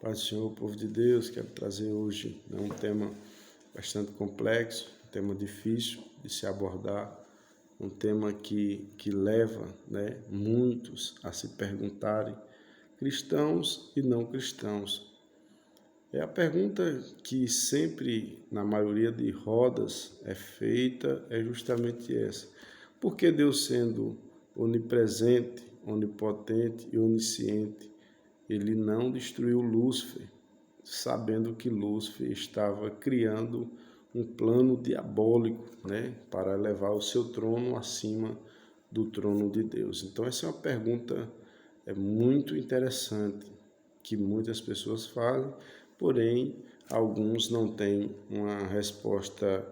Pai do Senhor, povo de Deus, quero trazer hoje um tema bastante complexo, um tema difícil de se abordar, um tema que leva muitos a se perguntarem, cristãos e não cristãos. É a pergunta que sempre, na maioria de rodas, é feita, é justamente essa. Por que Deus, sendo onipresente, onipotente e onisciente, ele não destruiu Lúcifer, sabendo que Lúcifer estava criando um plano diabólico, para elevar o seu trono acima do trono de Deus? Então essa é uma pergunta muito interessante que muitas pessoas fazem, porém alguns não têm uma resposta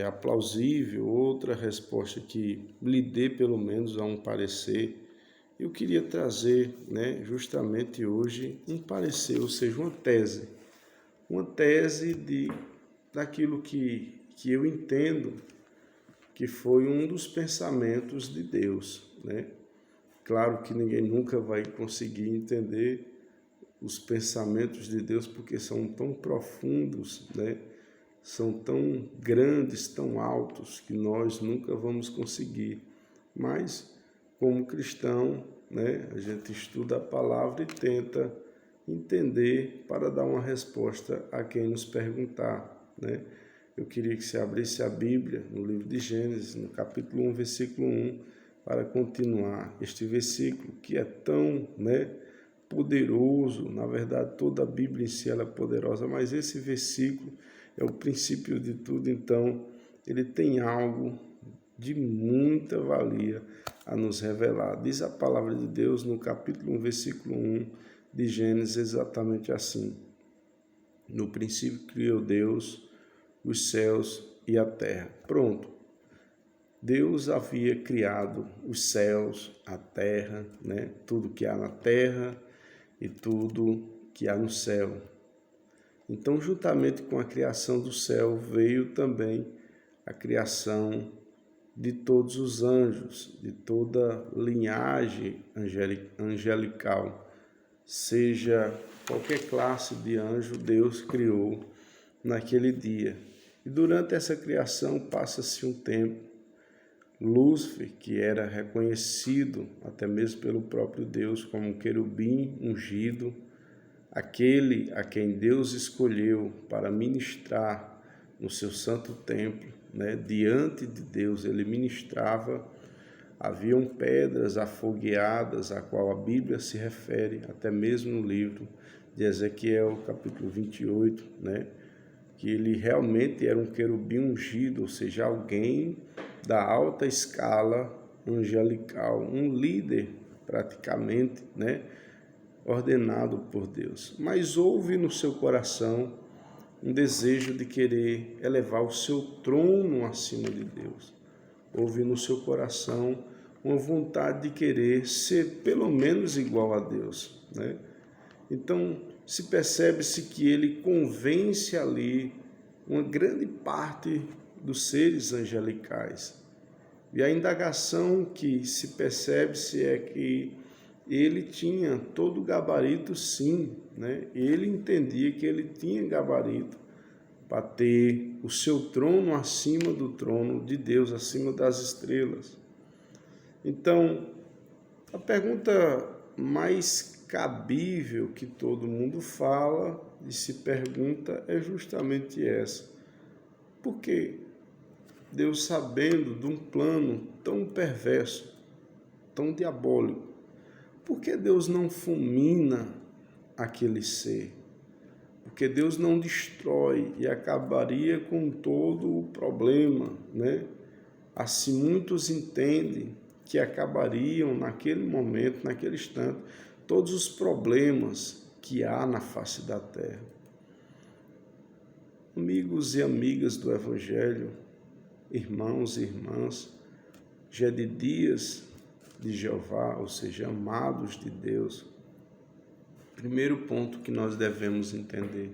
aplausível, outra resposta que lhe dê pelo menos a um parecer. Eu queria trazer, justamente hoje, um parecer, ou seja, uma tese daquilo que eu entendo que foi um dos pensamentos de Deus, Claro que ninguém nunca vai conseguir entender os pensamentos de Deus porque são tão profundos, São tão grandes, tão altos, que nós nunca vamos conseguir. Mas, como cristão, a gente estuda a palavra e tenta entender para dar uma resposta a quem nos perguntar, Eu queria que você abrisse a Bíblia no livro de Gênesis, no capítulo 1, versículo 1, para continuar este versículo que é tão, poderoso. Na verdade, toda a Bíblia em si ela é poderosa, mas esse versículo é o princípio de tudo, então ele tem algo de muita valia a nos revelar. Diz a palavra de Deus no capítulo 1, versículo 1 de Gênesis, exatamente assim: no princípio criou Deus os céus e a terra. Pronto. Deus havia criado os céus, a terra, tudo que há na terra e tudo que há no céu. Então, juntamente com a criação do céu, veio também a criação de todos os anjos, de toda linhagem angelical, seja qualquer classe de anjo, Deus criou naquele dia. E durante essa criação passa-se um tempo. Lúcifer, que era reconhecido até mesmo pelo próprio Deus como um querubim ungido, aquele a quem Deus escolheu para ministrar no seu santo templo, diante de Deus ele ministrava. Haviam pedras afogueadas, a qual a Bíblia se refere, até mesmo no livro de Ezequiel, capítulo 28, que ele realmente era um querubim ungido, ou seja, alguém da alta escala angelical, um líder praticamente, ordenado por Deus. Mas houve no seu coração um desejo de querer elevar o seu trono acima de Deus. Houve no seu coração uma vontade de querer ser pelo menos igual a Deus, Então, se percebe-se que ele convence ali uma grande parte dos seres angelicais. E a indagação que se percebe-se é que ele tinha todo o gabarito, sim, Ele entendia que ele tinha gabarito para ter o seu trono acima do trono de Deus, acima das estrelas. Então, a pergunta mais cabível que todo mundo fala e se pergunta é justamente essa: por que Deus, sabendo de um plano tão perverso, tão diabólico, por que Deus não fulmina aquele ser? Porque Deus não destrói e acabaria com todo o problema, Assim muitos entendem que acabariam naquele momento, naquele instante, todos os problemas que há na face da terra. Amigos e amigas do Evangelho, irmãos e irmãs, já de dias de Jeová, ou seja, amados de Deus, primeiro ponto que nós devemos entender: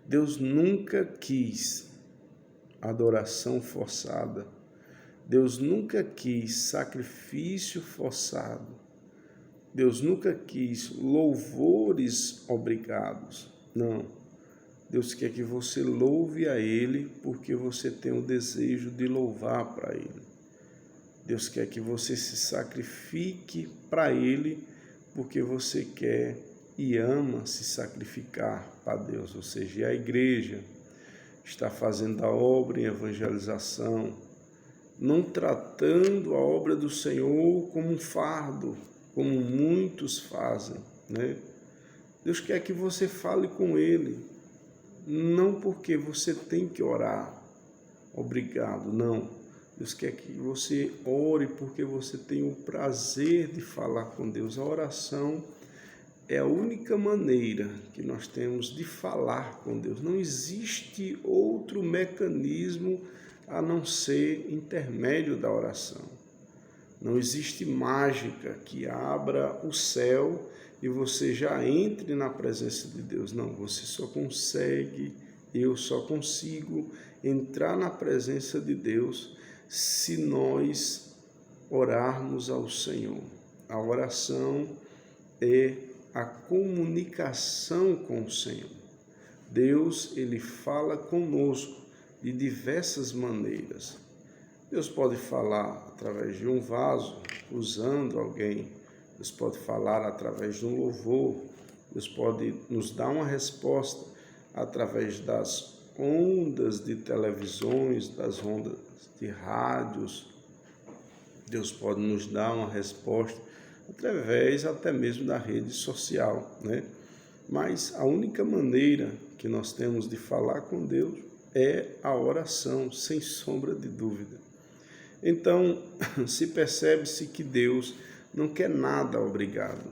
Deus nunca quis adoração forçada. Deus nunca quis sacrifício forçado. Deus nunca quis louvores obrigados. Não. Deus quer que você louve a Ele porque você tem o desejo de louvar para Ele. Deus quer que você se sacrifique para Ele porque você quer e ama se sacrificar para Deus. Ou seja, a igreja está fazendo a obra em evangelização, não tratando a obra do Senhor como um fardo, como muitos fazem, né? Deus quer que você fale com Ele, não porque você tem que orar, obrigado, não. Deus quer que você ore porque você tem o prazer de falar com Deus. A oração é a única maneira que nós temos de falar com Deus. Não existe outro mecanismo a não ser intermédio da oração. Não existe mágica que abra o céu e você já entre na presença de Deus. Não, você só consegue, eu só consigo entrar na presença de Deus se nós orarmos ao Senhor. A oração é a comunicação com o Senhor. Deus, Ele fala conosco de diversas maneiras. Deus pode falar através de um vaso, usando alguém. Deus pode falar através de um louvor. Deus pode nos dar uma resposta através das ondas de televisões, das ondas de rádios. Deus pode nos dar uma resposta através até mesmo da rede social, né? Mas a única maneira que nós temos de falar com Deus é a oração, sem sombra de dúvida. Então, se percebe-se que Deus não quer nada obrigado.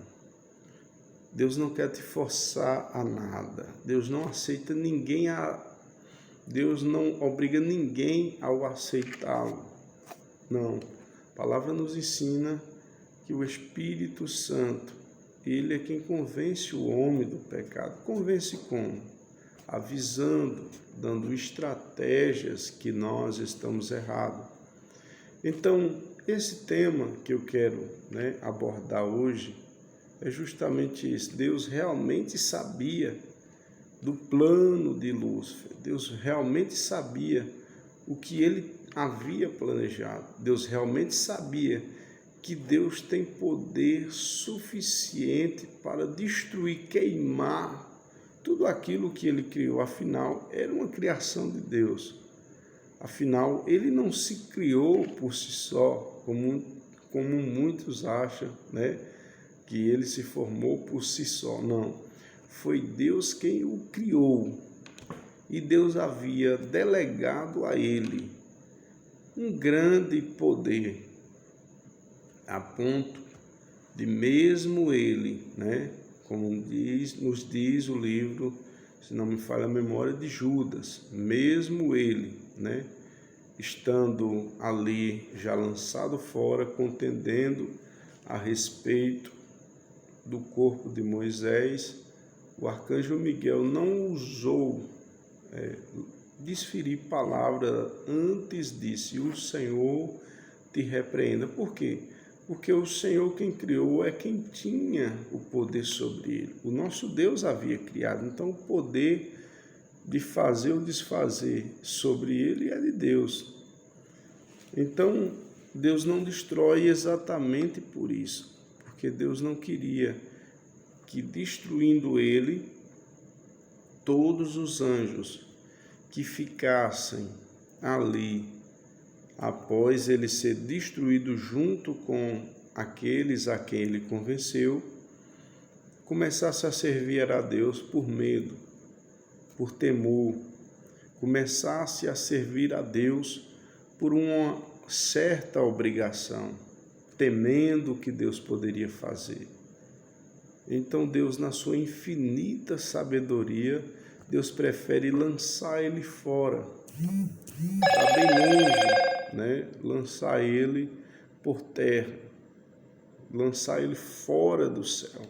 Deus não quer te forçar a nada. Deus não aceita ninguém Deus não obriga ninguém ao aceitá-lo. Não. A palavra nos ensina que o Espírito Santo, ele é quem convence o homem do pecado. Convence como? Avisando, dando estratégias que nós estamos errados. Então, esse tema que eu quero, abordar hoje é justamente isso. Deus realmente sabia do plano de Lúcifer. Deus realmente sabia o que ele havia planejado. Deus realmente sabia que Deus tem poder suficiente para destruir, queimar tudo aquilo que ele criou. Afinal, era uma criação de Deus. Afinal, ele não se criou por si só, como muitos acham, que ele se formou por si só. Não. Foi Deus quem o criou. E Deus havia delegado a ele um grande poder, a ponto de mesmo ele, como nos diz o livro, se não me falha a memória, de Judas, mesmo ele, estando ali já lançado fora, contendendo a respeito do corpo de Moisés, o arcanjo Miguel não ousou desferir palavra, antes disse: o Senhor te repreenda. Por quê? Porque o Senhor, quem criou, é quem tinha o poder sobre ele. O nosso Deus havia criado, então o poder de fazer ou desfazer sobre ele é de Deus. Então, Deus não destrói exatamente por isso, porque Deus não queria que, destruindo ele, todos os anjos que ficassem ali após ele ser destruído junto com aqueles a quem ele convenceu, começasse a servir a Deus por medo, por temor, começasse a servir a Deus por uma certa obrigação, temendo o que Deus poderia fazer. Então Deus, na sua infinita sabedoria, Deus prefere lançar ele fora, está bem longe, lançar ele por terra, lançar ele fora do céu.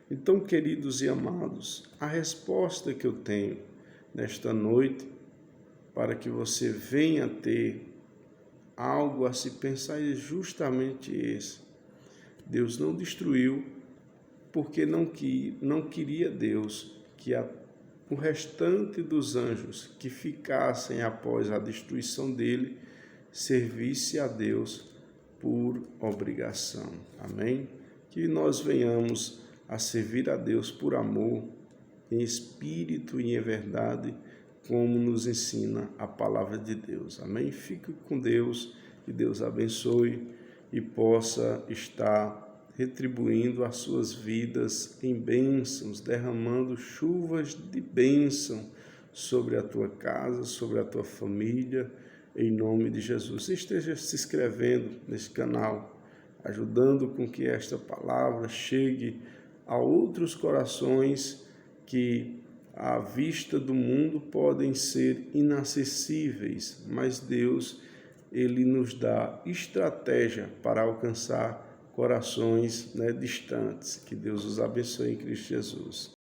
Então, queridos e amados, a resposta que eu tenho nesta noite, para que você venha ter algo a se pensar, é justamente esse. Deus não destruiu porque não queria Deus que o restante dos anjos que ficassem após a destruição dele servisse a Deus por obrigação. Amém? Que nós venhamos a servir a Deus por amor, em espírito e em verdade, como nos ensina a palavra de Deus. Amém? Fique com Deus, que Deus abençoe e possa estar retribuindo as suas vidas em bênçãos, derramando chuvas de bênção sobre a tua casa, sobre a tua família, em nome de Jesus. Esteja se inscrevendo nesse canal, ajudando com que esta palavra chegue a outros corações que à vista do mundo podem ser inacessíveis, mas Deus, Ele nos dá estratégia para alcançar corações distantes. Que Deus os abençoe em Cristo Jesus.